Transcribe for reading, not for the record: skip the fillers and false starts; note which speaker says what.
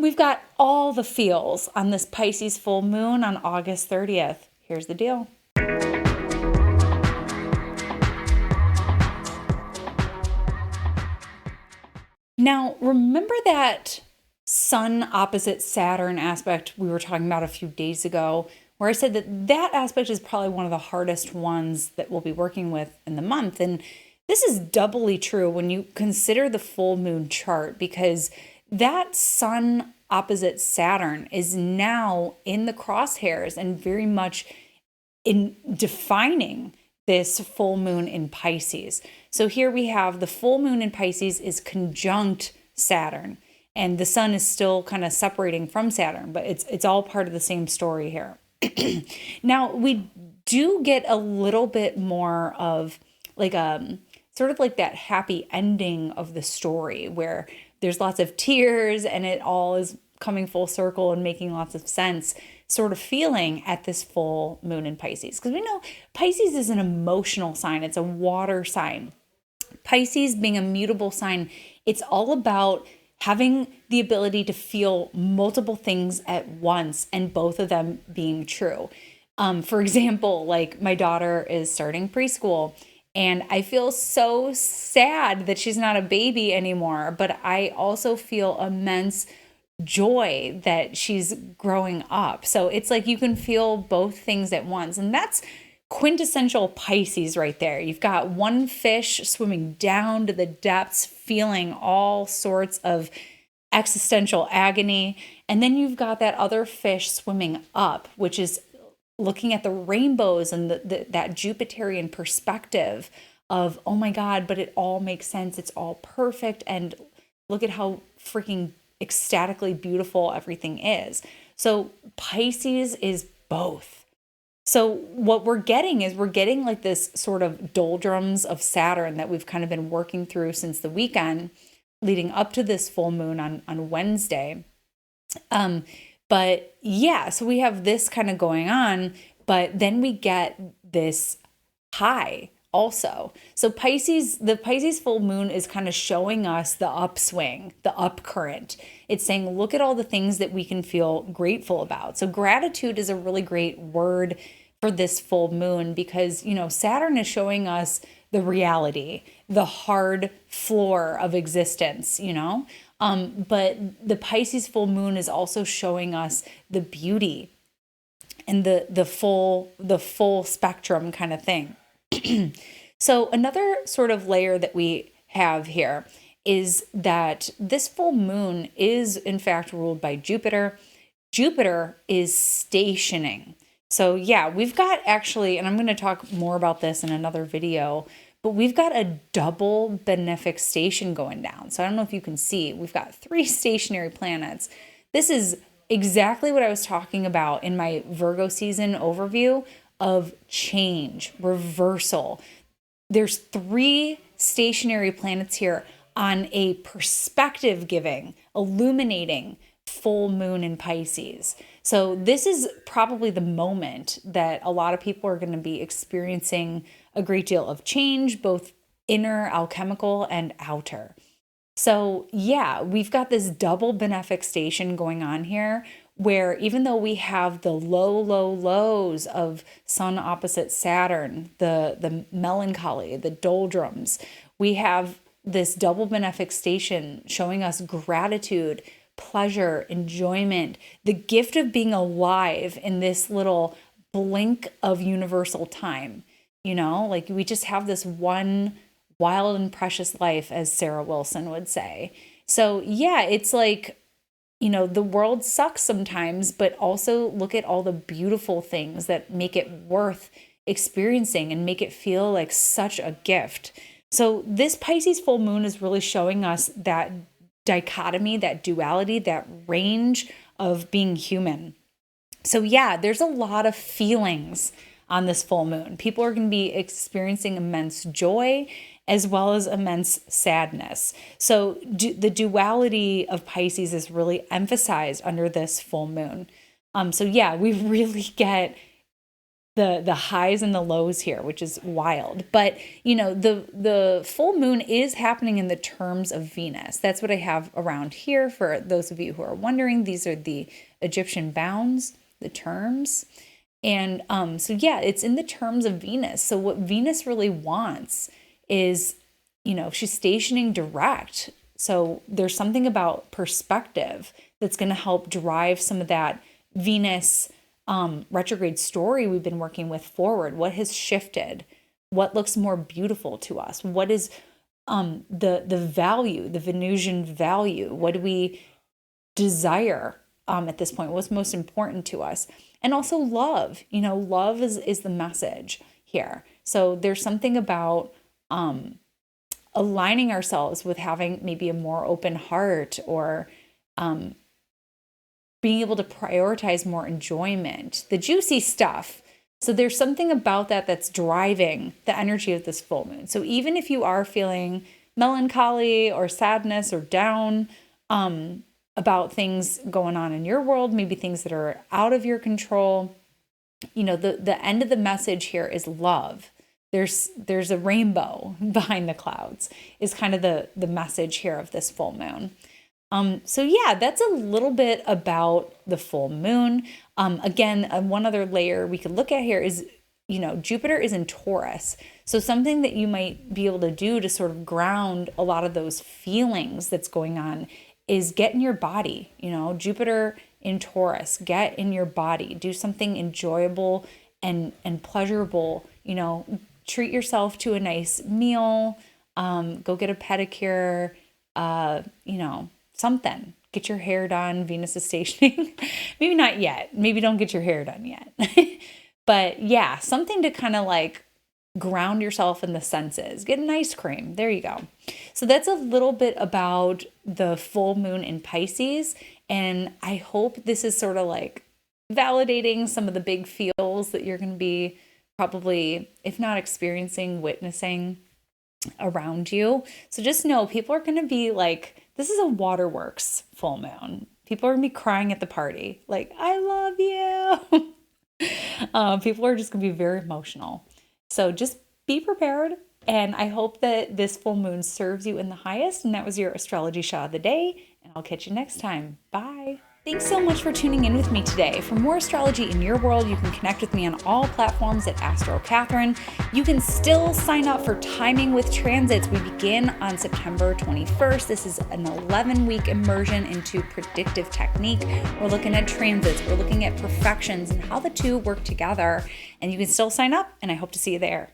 Speaker 1: We've got all the feels on this Pisces full moon on August 30th. Here's the deal. Now, remember that Sun opposite Saturn aspect we were talking about a few days ago, where I said that that aspect is probably one of the hardest ones that we'll be working with in the month. And this is doubly true when you consider the full moon chart, because that Sun opposite Saturn is now in the crosshairs and very much in defining this full moon in Pisces. So here we have the full moon in Pisces is conjunct Saturn, and the sun is still kind of separating from Saturn, but it's all part of the same story here. Now we do get a little bit more of like sort of like that happy ending of the story where there's lots of tears and it all is coming full circle and making lots of sense sort of feeling at this full moon in Pisces. Because we know Pisces is an emotional sign, it's a water sign. Pisces being a mutable sign, it's all about having the ability to feel multiple things at once and both of them being true. For example, like my daughter is starting preschool and I feel so sad that she's not a baby anymore, but I also feel immense joy that she's growing up. So it's like you can feel both things at once. And that's quintessential Pisces right there. You've got one fish swimming down to the depths, feeling all sorts of existential agony. And then you've got that other fish swimming up, which is looking at the rainbows and that Jupiterian perspective of, oh my God, but it all makes sense. It's all perfect. And look at how freaking ecstatically beautiful everything is. So Pisces is both. So what we're getting is we're getting like this sort of doldrums of Saturn that we've kind of been working through since the weekend leading up to this full moon on Wednesday. But yeah, so we have this kind of going on, but then we get this high also. So the Pisces full moon is kind of showing us the upswing, the up current. It's saying, look at all the things that we can feel grateful about. So gratitude is a really great word for this full moon because, Saturn is showing us the reality, the hard floor of existence, but the Pisces full moon is also showing us the beauty and the full spectrum kind of thing. So another sort of layer that we have here is that this full moon is in fact ruled by Jupiter. Jupiter is stationing. So yeah, we've got actually, and I'm going to talk more about this in another video, but we've got a double benefic station going down. So I don't know if you can see, we've got 3 stationary planets. This is exactly what I was talking about in my Virgo season overview of change, reversal. There's 3 stationary planets here on a perspective giving, illuminating full moon in Pisces. So this is probably the moment that a lot of people are going to be experiencing a great deal of change, both inner, alchemical, and outer. So yeah, we've got this double benefic station going on here where even though we have the low lows of Sun opposite Saturn, the melancholy, the doldrums, we have this double benefic station showing us gratitude, pleasure, enjoyment, the gift of being alive in this little blink of universal time. Like we just have this one wild and precious life, as Sarah Wilson would say. So yeah, it's like, the world sucks sometimes, but also look at all the beautiful things that make it worth experiencing and make it feel like such a gift. So this Pisces full moon is really showing us that dichotomy, that duality, that range of being human. So yeah, there's a lot of feelings on this full moon. People are going to be experiencing immense joy as well as immense sadness. So the duality of Pisces is really emphasized under this full moon. So yeah, we really get the highs and the lows here, which is wild. But, you know, the full moon is happening in the terms of Venus. That's what I have around here for those of you who are wondering. These are the Egyptian bounds, the terms. And so, yeah, it's in the terms of Venus. So what Venus really wants is, you know, she's stationing direct. So there's something about perspective that's going to help drive some of that Venus retrograde story we've been working with forward. What has shifted? What looks more beautiful to us? What is the value, the Venusian value? What do we desire at this point? What's most important to us? And also love. You know, love is the message here. So there's something about aligning ourselves with having maybe a more open heart, or being able to prioritize more enjoyment, the juicy stuff. So there's something about that that's driving the energy of this full moon. So even if you are feeling melancholy or sadness or down about things going on in your world, maybe things that are out of your control, you know, the end of the message here is love. There's a rainbow behind the clouds is kind of the message here of this full moon. So yeah, that's a little bit about the full moon. Again, one other layer we could look at here is, you know, Jupiter is in Taurus. So something that you might be able to do to sort of ground a lot of those feelings that's going on is get in your body. You know, Jupiter in Taurus, get in your body, do something enjoyable and pleasurable. You know, treat yourself to a nice meal, go get a pedicure, you know, something. Get your hair done. Venus is stationing. Maybe not yet. Maybe don't get your hair done yet. But yeah, something to kind of like ground yourself in the senses. Get an ice cream. There you go. So that's a little bit about the full moon in Pisces. And I hope this is sort of like validating some of the big feels that you're going to be probably, if not experiencing, witnessing around you. So just know people are going to be like, this is a waterworks full moon. People are going to be crying at the party. Like, I love you. People are just going to be very emotional. So just be prepared. And I hope that this full moon serves you in the highest. And that was your astrology shot of the day. And I'll catch you next time. Bye. Thanks so much for tuning in with me today. For more astrology in your world, you can connect with me on all platforms at Astro Catherine. You can still sign up for Timing with Transits. We begin on September 21st. This is an 11-week immersion into Predictive Technique. We're looking at transits, we're looking at profections and how the two work together. And you can still sign up, and I hope to see you there.